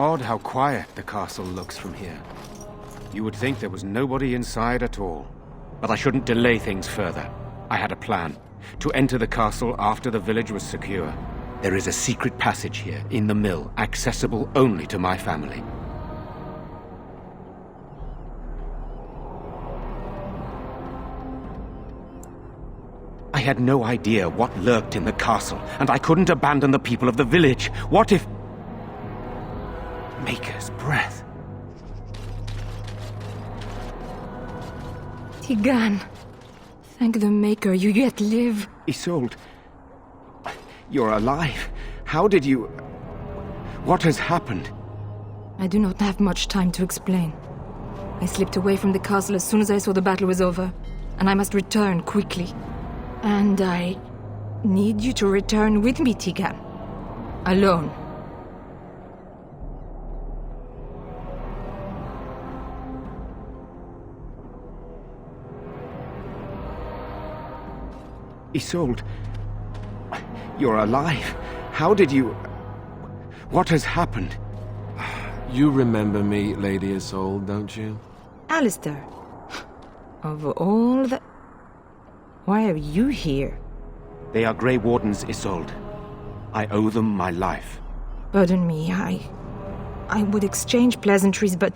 Odd how quiet the castle looks from here. You would think there was nobody inside at all. But I shouldn't delay things further. I had a plan. To enter the castle after the village was secure. There is a secret passage here, in the mill, accessible only to my family. I had no idea what lurked in the castle, and I couldn't abandon the people of the village. What if... Maker's breath. Tigan, thank the Maker, you yet live. Isolde, you're alive. How did you... What has happened? I do not have much time to explain. I slipped away from the castle as soon as I saw the battle was over, and I must return quickly. And I need you to return with me, Tigan. Alone. Isolde, you're alive. How did you... What has happened? You remember me, Lady Isolde, don't you? Alistair, of all the... Why are you here? They are Grey Wardens, Isolde. I owe them my life. Pardon me, I would exchange pleasantries, but...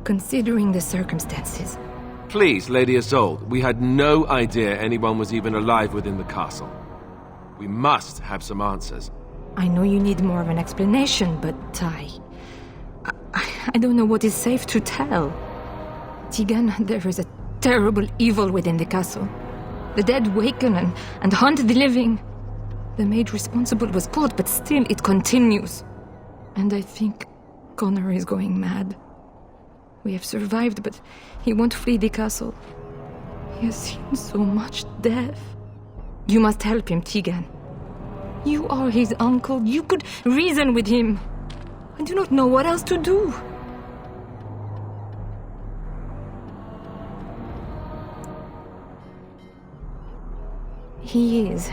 Considering the circumstances... Please, Lady Isolde, we had no idea anyone was even alive within the castle. We must have some answers. I know you need more of an explanation, but I don't know what is safe to tell. Tigan, there is a terrible evil within the castle. The dead waken and haunt the living. The maid responsible was caught, but still it continues. And I think Connor is going mad. We have survived, but he won't flee the castle. He has seen so much death. You must help him, Tigan. You are his uncle. You could reason with him. I do not know what else to do. He is.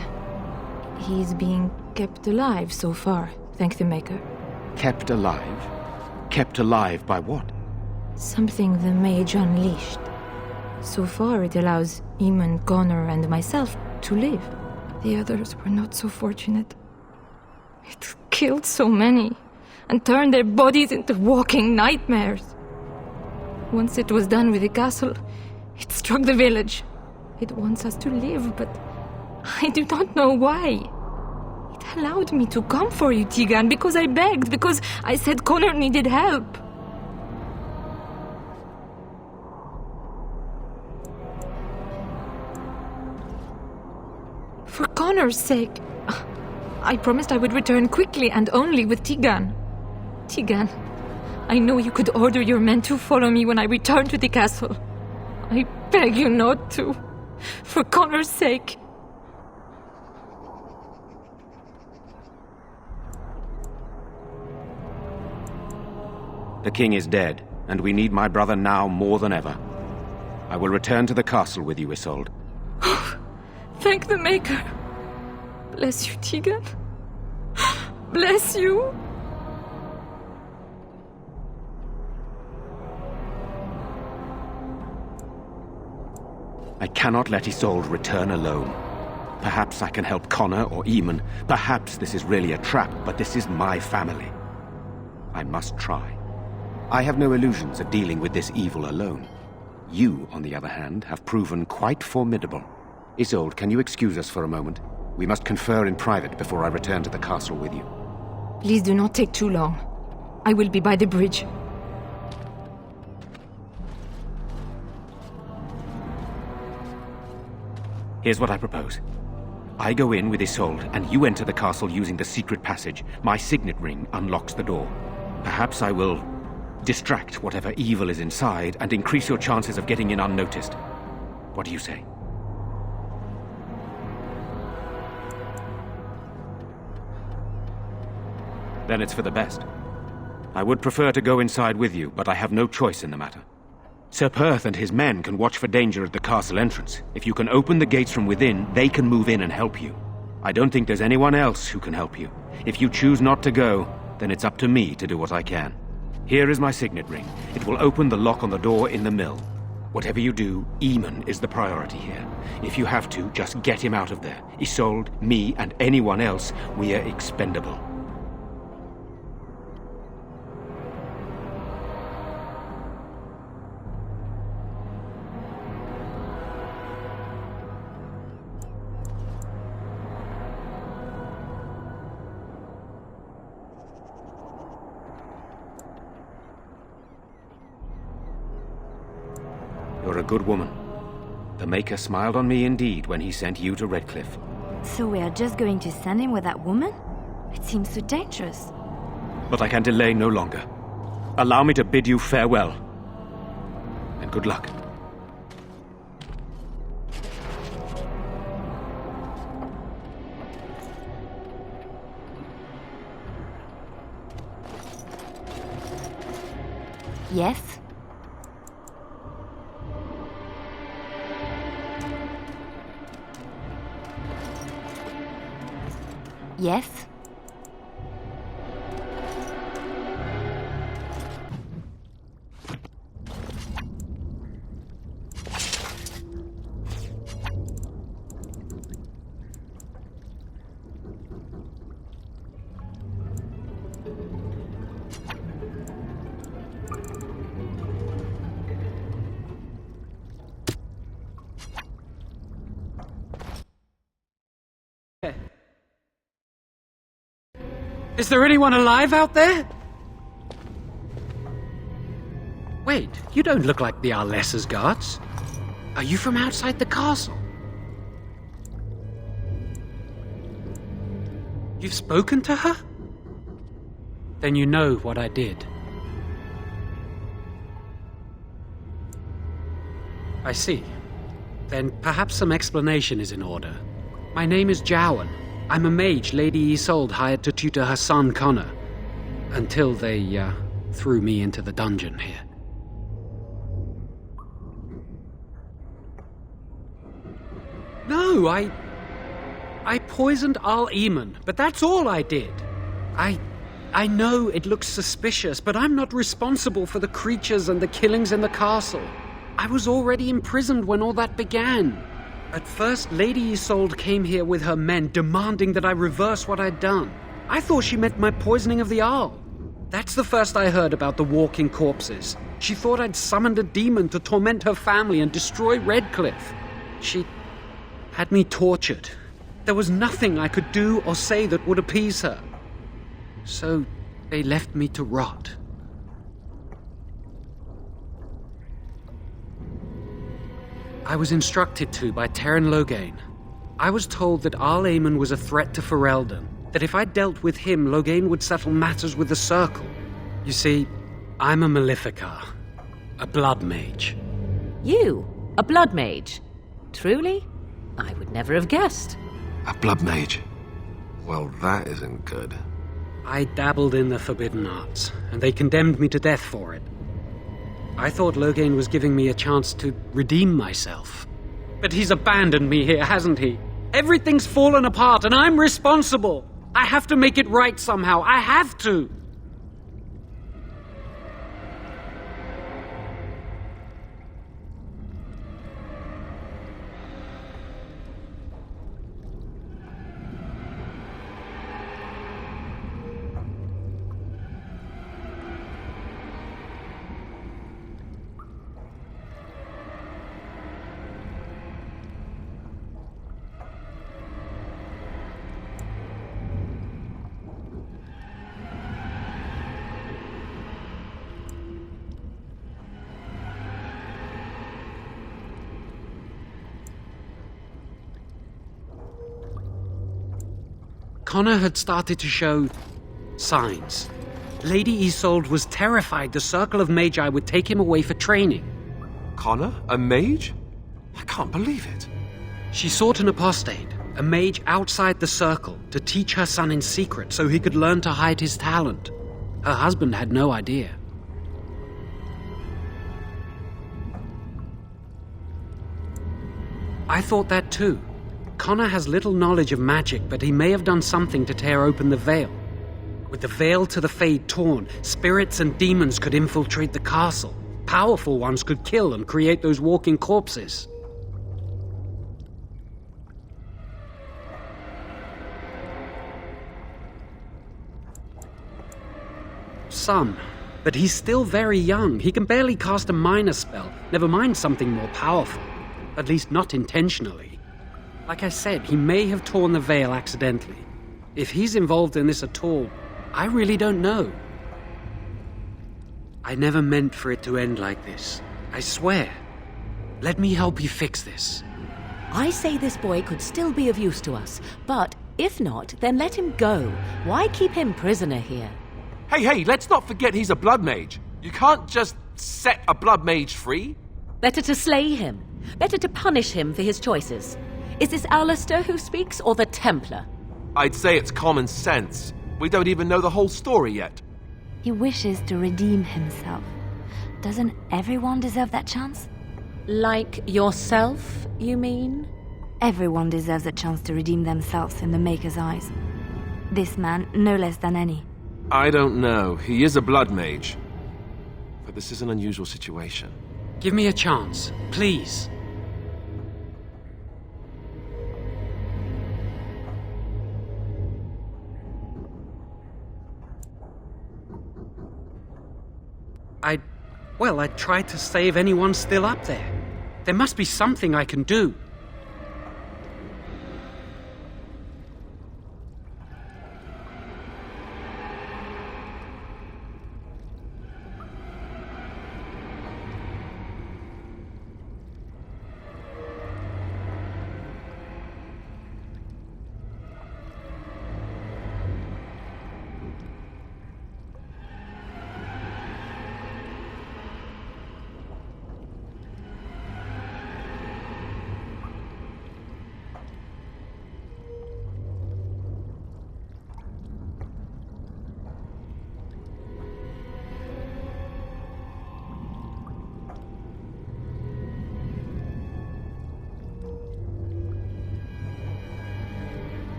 He is being kept alive so far, thank the Maker. Kept alive? Kept alive by what? Something the mage unleashed. So far it allows Eamon, Connor, and myself to live. The others were not so fortunate. It killed so many, and turned their bodies into walking nightmares. Once it was done with the castle, it struck the village. It wants us to live, but I do not know why. It allowed me to come for you, Tigan, because I begged, because I said Connor needed help. For Connor's sake, I promised I would return quickly and only with Tigan. Tigan, I know you could order your men to follow me when I return to the castle. I beg you not to. For Connor's sake. The king is dead, and we need my brother now more than ever. I will return to the castle with you, Isolde. Thank the Maker. Bless you, Tigan. Bless you. I cannot let Isolde return alone. Perhaps I can help Connor or Eamon. Perhaps this is really a trap, but this is my family. I must try. I have no illusions of dealing with this evil alone. You, on the other hand, have proven quite formidable. Isolde, can you excuse us for a moment? We must confer in private before I return to the castle with you. Please do not take too long. I will be by the bridge. Here's what I propose. I go in with Isolde, and you enter the castle using the secret passage. My signet ring unlocks the door. Perhaps I will distract whatever evil is inside and increase your chances of getting in unnoticed. What do you say? Then it's for the best. I would prefer to go inside with you, but I have no choice in the matter. Sir Perth and his men can watch for danger at the castle entrance. If you can open the gates from within, they can move in and help you. I don't think there's anyone else who can help you. If you choose not to go, then it's up to me to do what I can. Here is my signet ring. It will open the lock on the door in the mill. Whatever you do, Eamon is the priority here. If you have to, just get him out of there. Isolde, me, and anyone else, we are expendable. You're a good woman. The Maker smiled on me indeed when he sent you to Redcliffe. So we are just going to send him with that woman? It seems so dangerous. But I can delay no longer. Allow me to bid you farewell. And good luck. Yes? Yes? Is there anyone alive out there? Wait, you don't look like the Arlessa's guards. Are you from outside the castle? You've spoken to her? Then you know what I did. I see. Then perhaps some explanation is in order. My name is Jowan. I'm a mage Lady Isolde hired to tutor her son Connor. Until they, threw me into the dungeon here. No, I poisoned Al Eamon, but that's all I did. I know it looks suspicious, but I'm not responsible for the creatures and the killings in the castle. I was already imprisoned when all that began. At first, Lady Isolde came here with her men, demanding that I reverse what I'd done. I thought she meant my poisoning of the Arl. That's the first I heard about the walking corpses. She thought I'd summoned a demon to torment her family and destroy Redcliffe. She had me tortured. There was nothing I could do or say that would appease her. So they left me to rot. I was instructed to by Terran Loghain. I was told that Al Eamon was a threat to Ferelden, that if I dealt with him, Loghain would settle matters with the Circle. You see, I'm a Maleficar, a blood mage. You? A blood mage? Truly? I would never have guessed. A blood mage? Well, that isn't good. I dabbled in the forbidden arts, and they condemned me to death for it. I thought Loghain was giving me a chance to redeem myself. But he's abandoned me here, hasn't he? Everything's fallen apart, and I'm responsible! I have to make it right somehow. I have to! Connor had started to show signs. Lady Isolde was terrified the Circle of Magi would take him away for training. Connor? A mage? I can't believe it. She sought an apostate, a mage outside the Circle, to teach her son in secret so he could learn to hide his talent. Her husband had no idea. I thought that too. Connor has little knowledge of magic, but he may have done something to tear open the veil. With the veil to the Fade torn, spirits and demons could infiltrate the castle. Powerful ones could kill and create those walking corpses. Son, but he's still very young. He can barely cast a minor spell, never mind something more powerful. At least not intentionally. Like I said, he may have torn the veil accidentally. If he's involved in this at all, I really don't know. I never meant for it to end like this. I swear. Let me help you fix this. I say this boy could still be of use to us, but if not, then let him go. Why keep him prisoner here? Hey, let's not forget he's a blood mage. You can't just set a blood mage free. Better to slay him. Better to punish him for his choices. Is this Alistair who speaks, or the Templar? I'd say it's common sense. We don't even know the whole story yet. He wishes to redeem himself. Doesn't everyone deserve that chance? Like yourself, you mean? Everyone deserves a chance to redeem themselves in the Maker's eyes. This man, no less than any. I don't know. He is a blood mage. But this is an unusual situation. Give me a chance, please. I tried to save anyone still up there. There must be something I can do.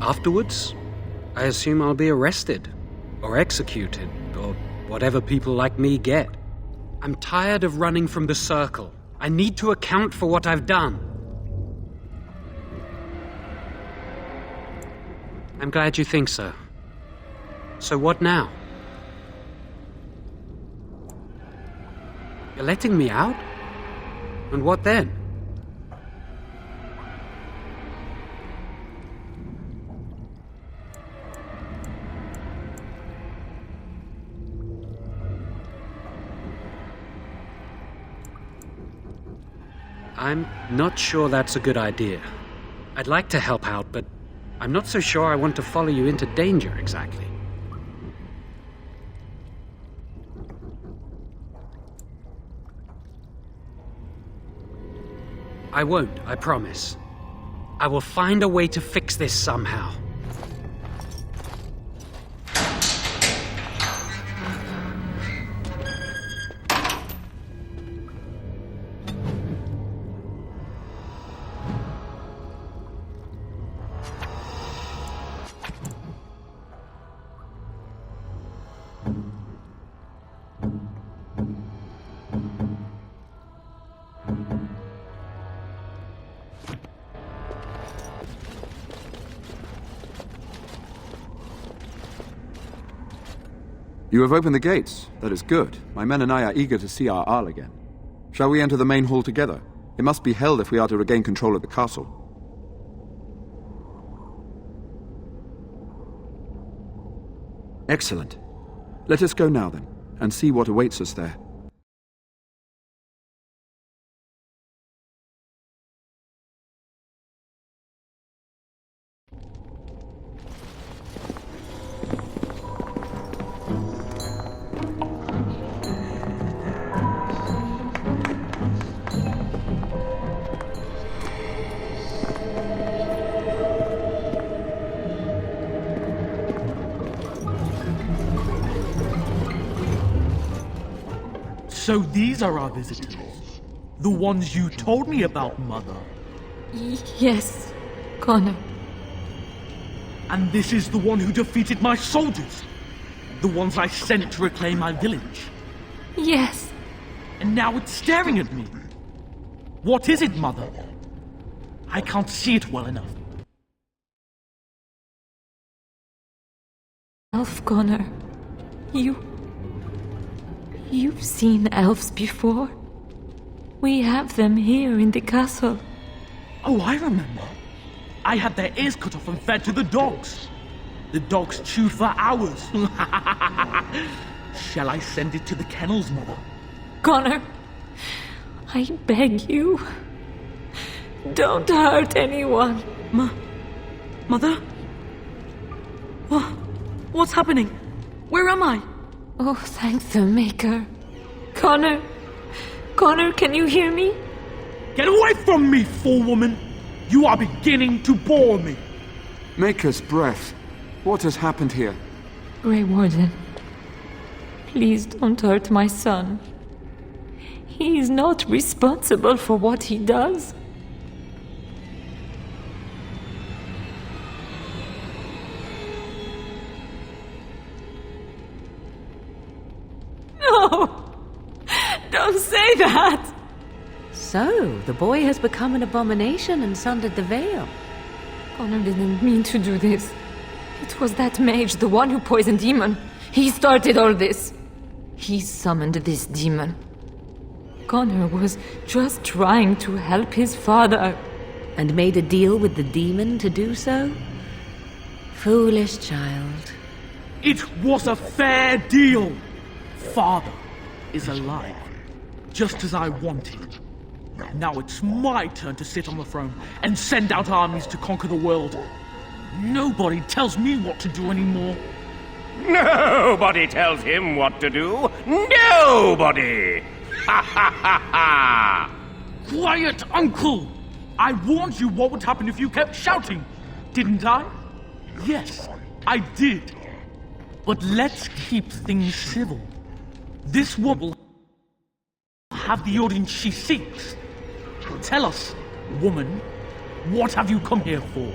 Afterwards, I assume I'll be arrested, or executed, or whatever people like me get. I'm tired of running from the Circle. I need to account for what I've done. I'm glad you think so. So what now? You're letting me out? And what then? I'm not sure that's a good idea. I'd like to help out, but I'm not so sure I want to follow you into danger exactly. I won't, I promise. I will find a way to fix this somehow. You have opened the gates. That is good. My men and I are eager to see our Arl again. Shall we enter the main hall together? It must be held if we are to regain control of the castle. Excellent. Let us go now, then, and see what awaits us there. So these are our visitors. The ones you told me about, Mother. Yes, Connor. And this is the one who defeated my soldiers. The ones I sent to reclaim my village. Yes. And now it's staring at me. What is it, Mother? I can't see it well enough. Elf Connor. You've seen elves before. We have them here in the castle. Oh, I remember. I had their ears cut off and fed to the dogs. The dogs chewed for hours. Shall I send it to the kennels, Mother? Connor, I beg you. Don't hurt anyone. Mother? What's happening? Where am I? Oh, thank the Maker. Connor, can you hear me? Get away from me, fool woman! You are beginning to bore me. Maker's breath. What has happened here? Grey Warden, please don't hurt my son. He is not responsible for what he does. No! Don't say that! So, the boy has become an abomination and sundered the veil. Connor didn't mean to do this. It was that mage, the one who poisoned Demon. He started all this. He summoned this demon. Connor was just trying to help his father. And made a deal with the demon to do so? Foolish child. It was a fair deal. Father is alive, just as I wanted. Now it's my turn to sit on the throne and send out armies to conquer the world. Nobody tells me what to do anymore. Nobody tells him what to do. Nobody! Ha ha ha ha! Quiet, Uncle! I warned you what would happen if you kept shouting, didn't I? Yes, I did. But let's keep things civil. This woman will have the audience she seeks. Tell us, woman, what have you come here for?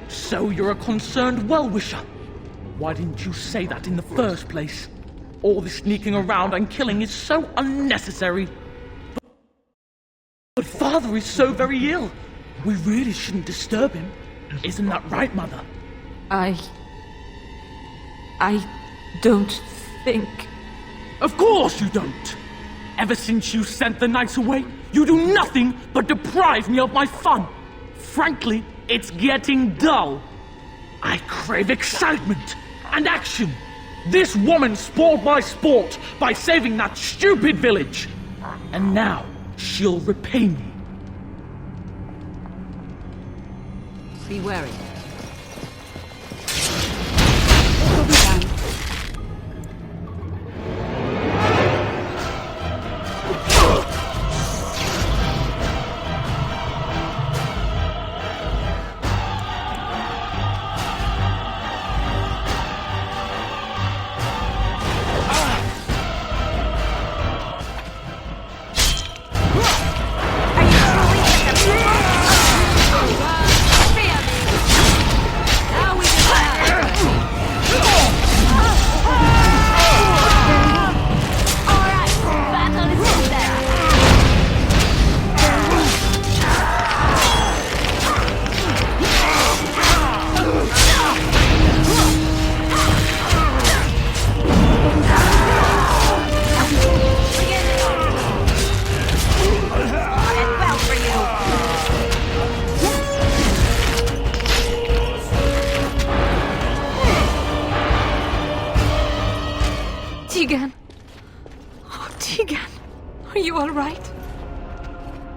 So you're a concerned well-wisher. Why didn't you say that in the first place? All this sneaking around and killing is so unnecessary. But Father is so very ill. We really shouldn't disturb him. Isn't that right, Mother? I don't think... Of course you don't! Ever since you sent the knights away, you do nothing but deprive me of my fun. Frankly, it's getting dull. I crave excitement and action. This woman spoiled my sport by saving that stupid village. And now she'll repay me. Be wary.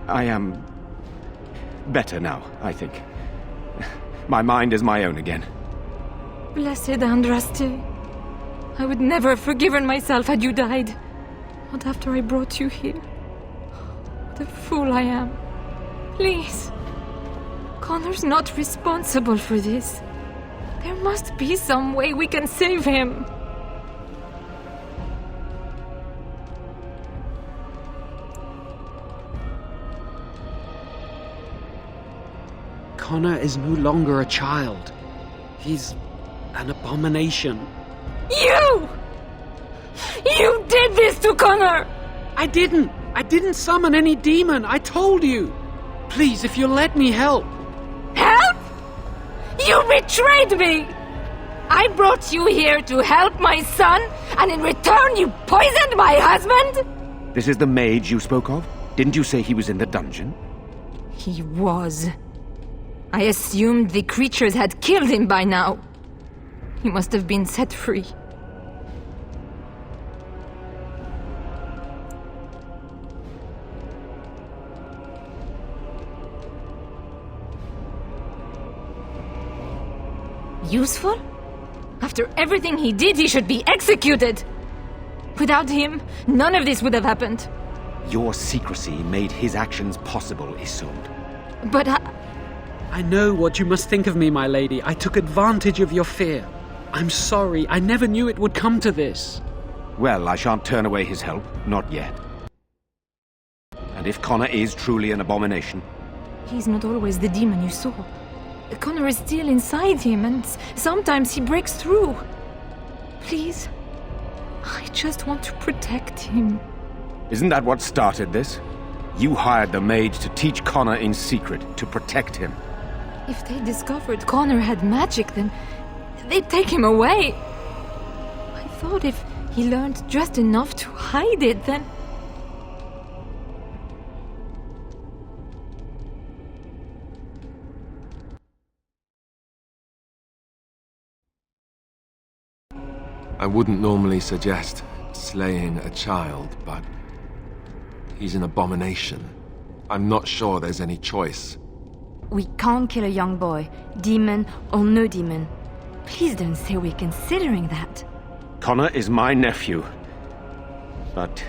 I am better now, I think. My mind is my own again. Blessed Andraste. I would never have forgiven myself had you died. Not after I brought you here. What a fool I am. Please. Connor's not responsible for this. There must be some way we can save him. Connor is no longer a child. He's an abomination. You! You did this to Connor! I didn't summon any demon. I told you. Please, if you'll let me help. Help? You betrayed me! I brought you here to help my son, and in return you poisoned my husband? This is the mage you spoke of? Didn't you say he was in the dungeon? He was. I assumed the creatures had killed him by now. He must have been set free. Useful? After everything he did, he should be executed! Without him, none of this would have happened. Your secrecy made his actions possible, Isolde. But I know what you must think of me, my lady. I took advantage of your fear. I'm sorry. I never knew it would come to this. Well, I shan't turn away his help. Not yet. And if Connor is truly an abomination... He's not always the demon you saw. Connor is still inside him, and sometimes he breaks through. Please, I just want to protect him. Isn't that what started this? You hired the mage to teach Connor in secret, to protect him. If they discovered Connor had magic, then they'd take him away. I thought if he learned just enough to hide it, then... I wouldn't normally suggest slaying a child, but he's an abomination. I'm not sure there's any choice. We can't kill a young boy, demon or no demon. Please don't say we're considering that. Connor is my nephew. But...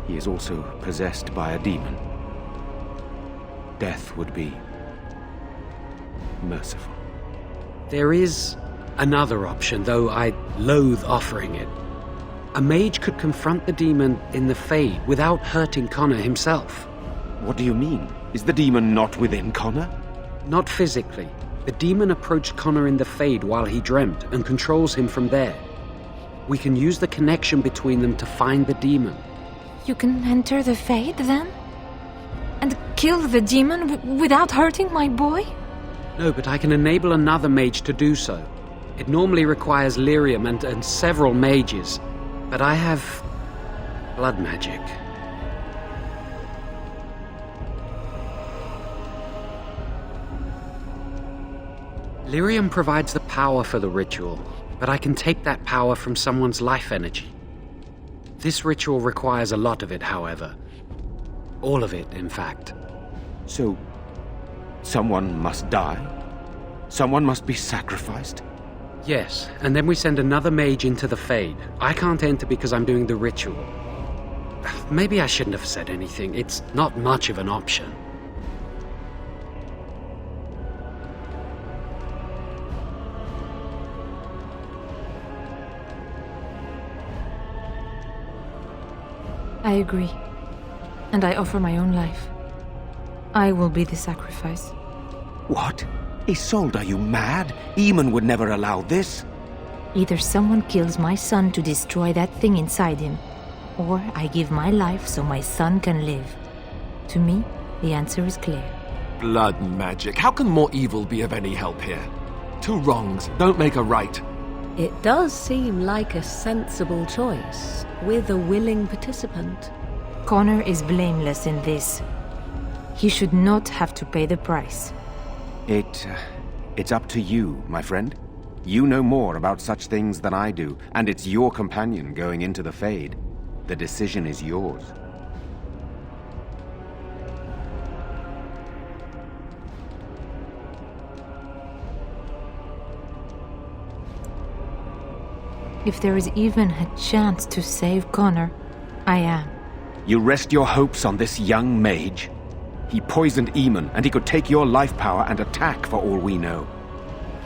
he is also possessed by a demon. Death would be... merciful. There is another option, though I loathe offering it. A mage could confront the demon in the Fade without hurting Connor himself. What do you mean? Is the demon not within Connor? Not physically. The demon approached Connor in the Fade while he dreamt and controls him from there. We can use the connection between them to find the demon. You can enter the Fade, then? And kill the demon without hurting my boy? No, but I can enable another mage to do so. It normally requires lyrium and several mages, but I have blood magic. Lyrium provides the power for the ritual, but I can take that power from someone's life energy. This ritual requires a lot of it, however. All of it, in fact. So, someone must die? Someone must be sacrificed? Yes, and then we send another mage into the Fade. I can't enter because I'm doing the ritual. Maybe I shouldn't have said anything. It's not much of an option. I agree. And I offer my own life. I will be the sacrifice. What? Isolde, are you mad? Eamon would never allow this. Either someone kills my son to destroy that thing inside him, or I give my life so my son can live. To me, the answer is clear. Blood magic. How can more evil be of any help here? Two wrongs don't make a right. It does seem like a sensible choice, with a willing participant. Connor is blameless in this. He should not have to pay the price. It's up to you, my friend. You know more about such things than I do, and it's your companion going into the Fade. The decision is yours. If there is even a chance to save Connor, I am. You rest your hopes on this young mage? He poisoned Eamon, and he could take your life power and attack for all we know.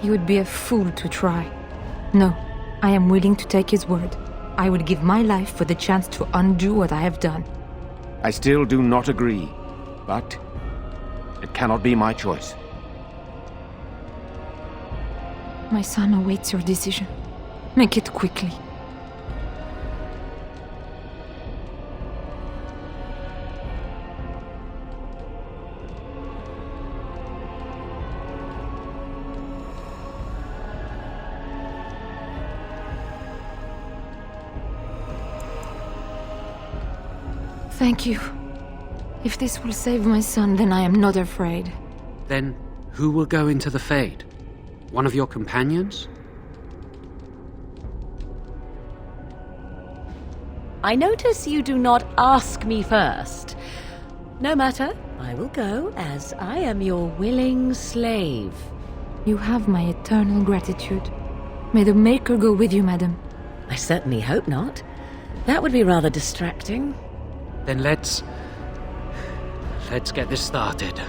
You would be a fool to try. No, I am willing to take his word. I would give my life for the chance to undo what I have done. I still do not agree, but it cannot be my choice. My son awaits your decision. Make it quickly. Thank you. If this will save my son, then I am not afraid. Then who will go into the Fade? One of your companions? I notice you do not ask me first. No matter, I will go, as I am your willing slave. You have my eternal gratitude. May the Maker go with you, madam. I certainly hope not. That would be rather distracting. Then let's get this started.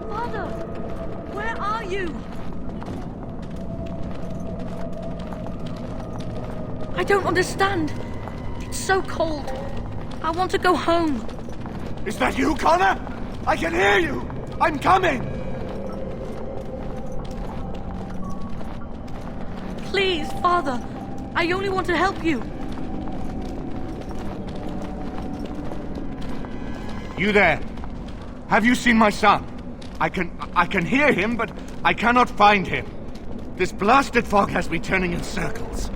Father! Where are you? I don't understand. It's so cold. I want to go home. Is that you, Connor? I can hear you! I'm coming! Please, Father. I only want to help you. You there? Have you seen my son? I can hear him, but I cannot find him. This blasted fog has me turning in circles.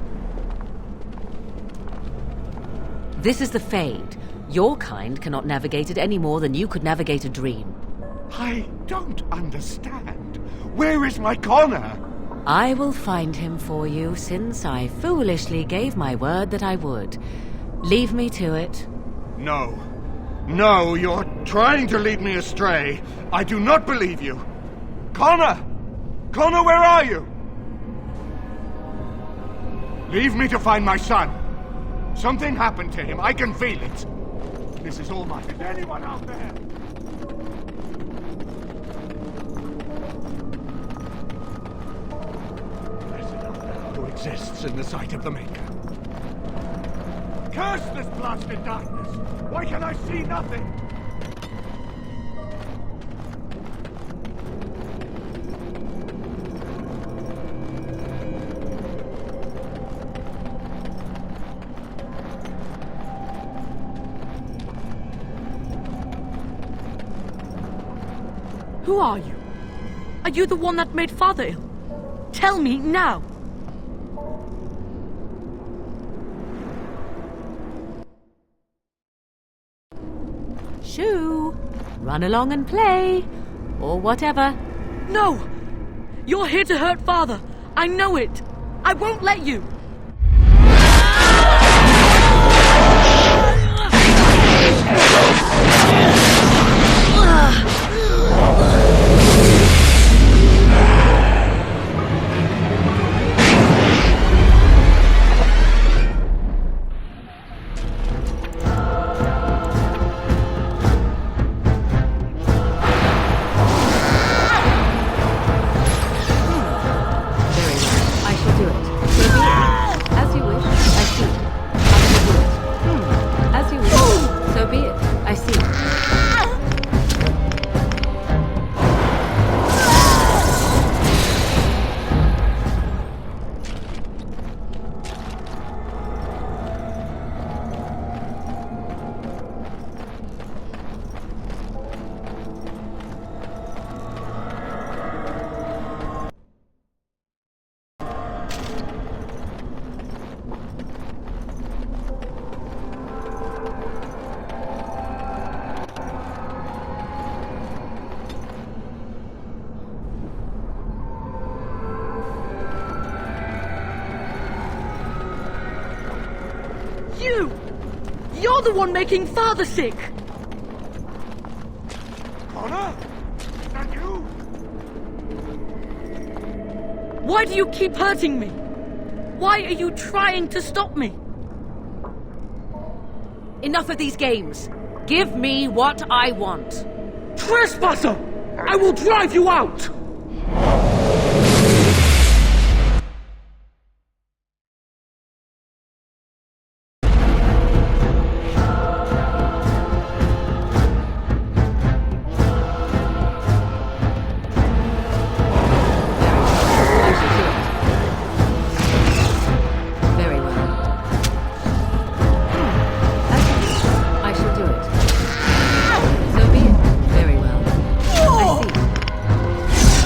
This is the Fade. Your kind cannot navigate it any more than you could navigate a dream. I don't understand. Where is my Connor? I will find him for you, since I foolishly gave my word that I would. Leave me to it. No. No, you're trying to lead me astray. I do not believe you. Connor! Connor, where are you? Leave me to find my son. Something happened to him. I can feel it. This is all mine. Is anyone out there? Blessed art thou who exists in the sight of the Maker. Curse this blasted darkness! Why can I see nothing? Who are you? Are you the one that made Father ill? Tell me now! Shoo! Run along and play. Or whatever. No! You're here to hurt Father. I know it. I won't let you. I shall do it. As you wish. You're the one making Father sick! Connor? Is that you? Why do you keep hurting me? Why are you trying to stop me? Enough of these games. Give me what I want. Trespasser! I will drive you out! Very well. I shall do it. So be it. Very well. I see.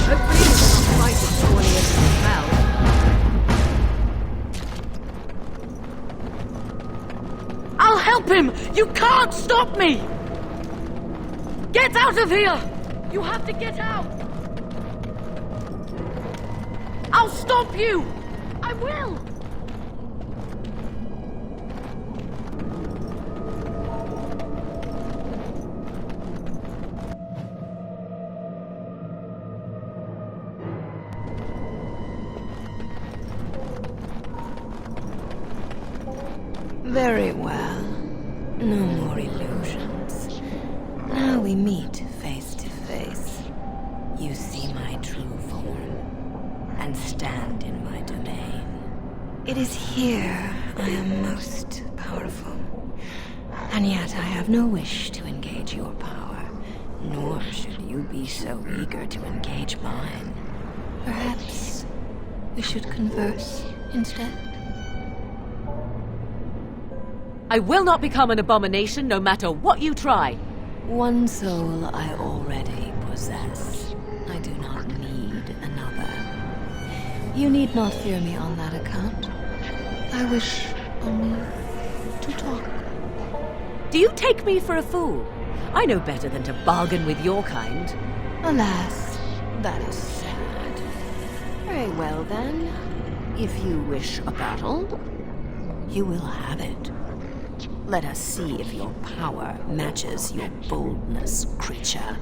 Hopefully this is not quite as thorny as it smells. I'll help him! You can't stop me! Get out of here! You have to get out! I'll stop you! I will! Very well. No more illusions. Now we meet face to face. You see my true form, and stand in my domain. It is here I am most powerful. And yet I have no wish to engage your power, nor should you be so eager to engage mine. Perhaps we should converse instead? I will not become an abomination no matter what you try. One soul I already possess. I do not need another. You need not fear me on that account. I wish only to talk. Do you take me for a fool? I know better than to bargain with your kind. Alas, that is sad. Very well then. If you wish a battle, you will have it. Let us see if your power matches your boldness, creature.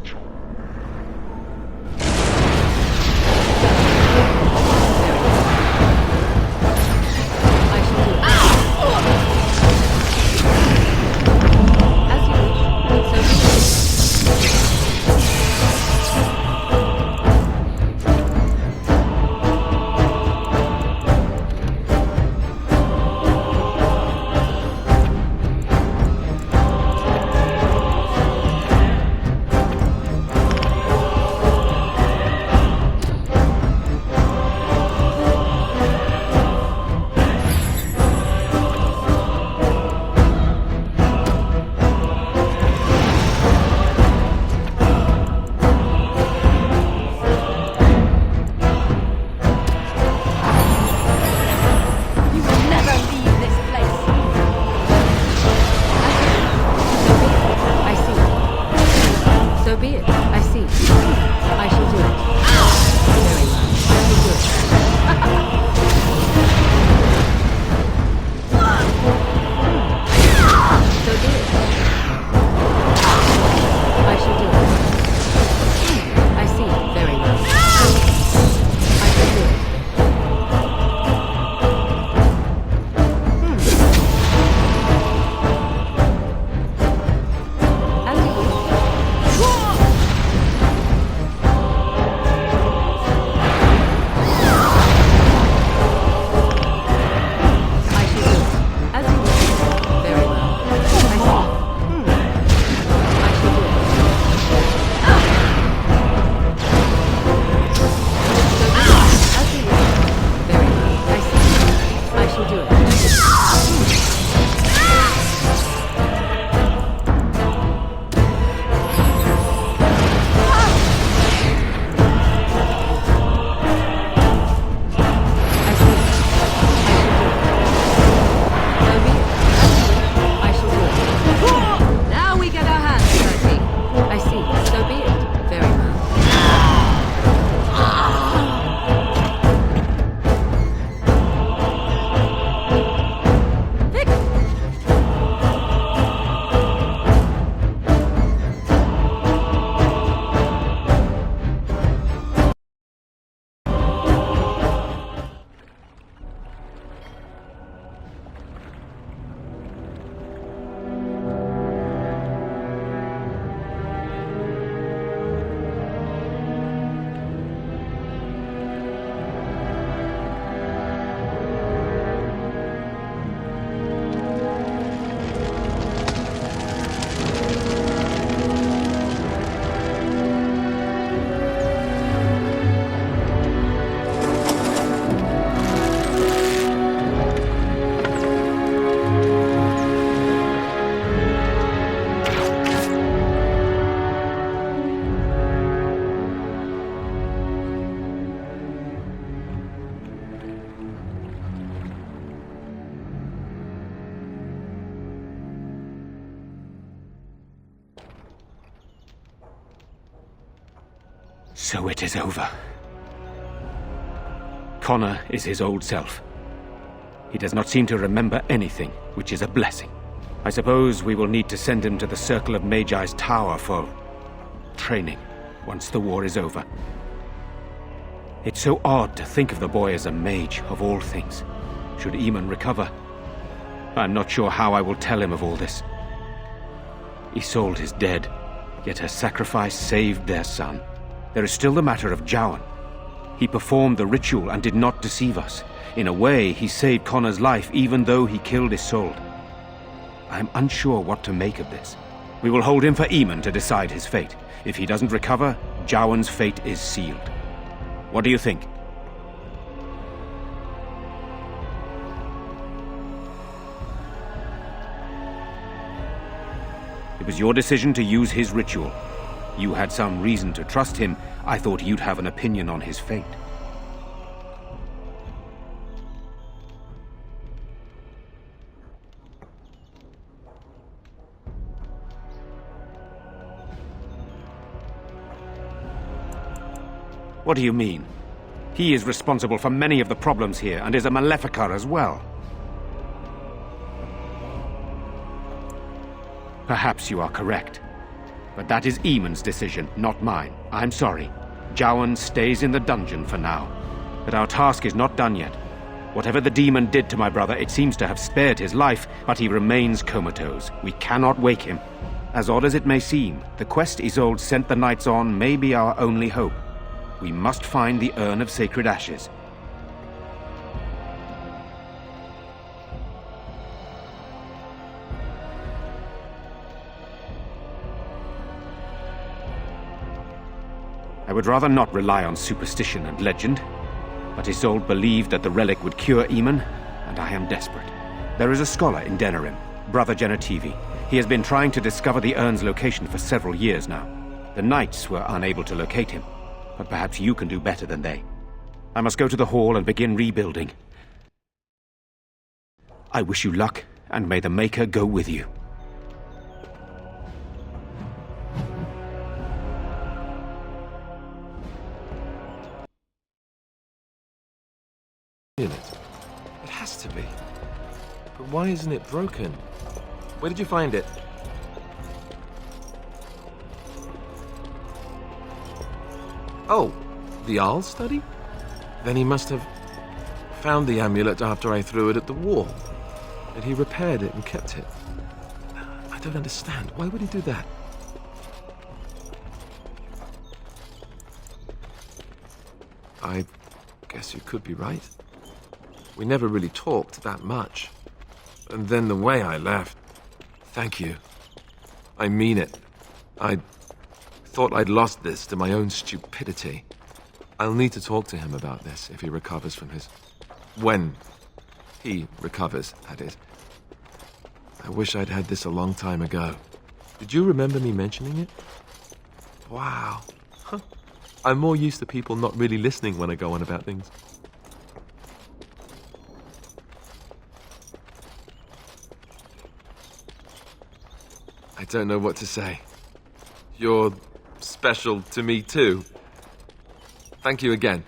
So it is over. Connor is his old self. He does not seem to remember anything, which is a blessing. I suppose we will need to send him to the Circle of Magi's tower for training once the war is over. It's so odd to think of the boy as a mage, of all things. Should Eamon recover, I'm not sure how I will tell him of all this. Isolde is dead, yet her sacrifice saved their son. There is still the matter of Jowan. He performed the ritual and did not deceive us. In a way, he saved Connor's life even though he killed Isolde. I am unsure what to make of this. We will hold him for Eamon to decide his fate. If he doesn't recover, Jowan's fate is sealed. What do you think? It was your decision to use his ritual. You had some reason to trust him. I thought you'd have an opinion on his fate. What do you mean? He is responsible for many of the problems here and is a Maleficar as well. Perhaps you are correct. But that is Eamon's decision, not mine. I'm sorry. Jowan stays in the dungeon for now. But our task is not done yet. Whatever the demon did to my brother, it seems to have spared his life, but he remains comatose. We cannot wake him. As odd as it may seem, the quest Isolde sent the knights on may be our only hope. We must find the Urn of Sacred Ashes. I would rather not rely on superstition and legend, but Isolde believed that the relic would cure Eamon, and I am desperate. There is a scholar in Denerim, Brother Genetivi. He has been trying to discover the urn's location for several years now. The knights were unable to locate him, but perhaps you can do better than they. I must go to the hall and begin rebuilding. I wish you luck, and may the Maker go with you. It has to be. But why isn't it broken? Where did you find it? Oh, the Arl study? Then he must have found the amulet after I threw it at the wall. And he repaired it and kept it. I don't understand. Why would he do that? I guess you could be right. We never really talked that much. And then the way I left. Thank you. I mean it. I thought I'd lost this to my own stupidity. I'll need to talk to him about this if he recovers from his... When he recovers, that is. I wish I'd had this a long time ago. Did you remember me mentioning it? Wow. Huh. I'm more used to people not really listening when I go on about things. I don't know what to say. You're special to me too. Thank you again.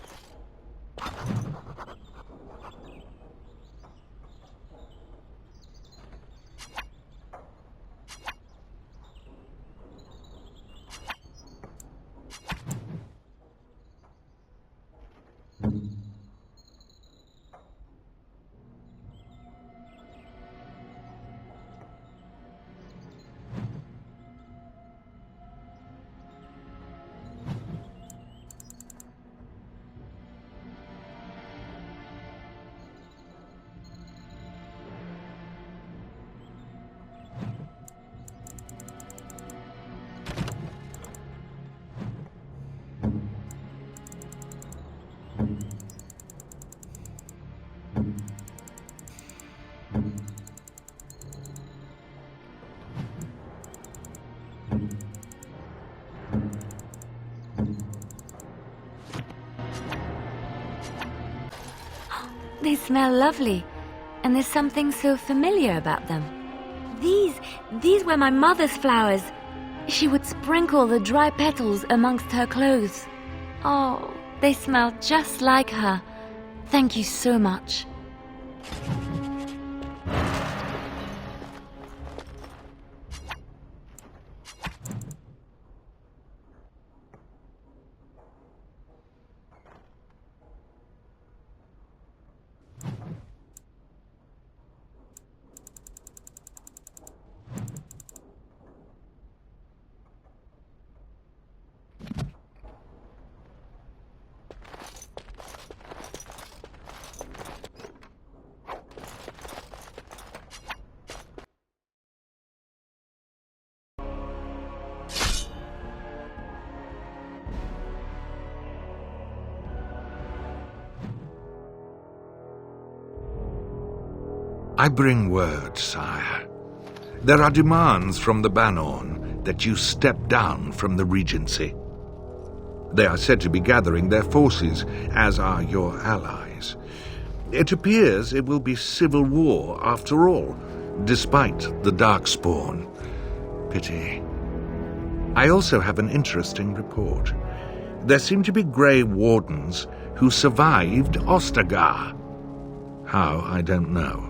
They smell lovely, and there's something so familiar about them. These were my mother's flowers. She would sprinkle the dry petals amongst her clothes. Oh, they smell just like her. Thank you so much. I bring word, sire. There are demands from the Banorn that you step down from the Regency. They are said to be gathering their forces, as are your allies. It appears it will be civil war after all, despite the Darkspawn. Pity. I also have an interesting report. There seem to be Grey Wardens who survived Ostagar. How, I don't know.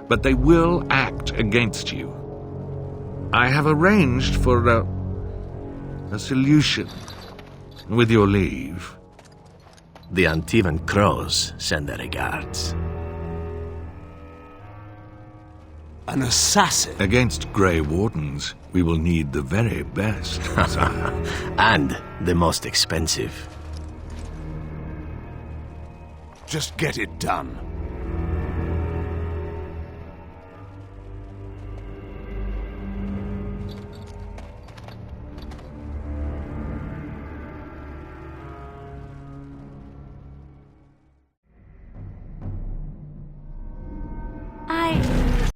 But they will act against you. I have arranged for a solution, with your leave. The Antivan Crows send their regards. An assassin? Against Grey Wardens, we will need the very best, sire. And the most expensive. Just get it done.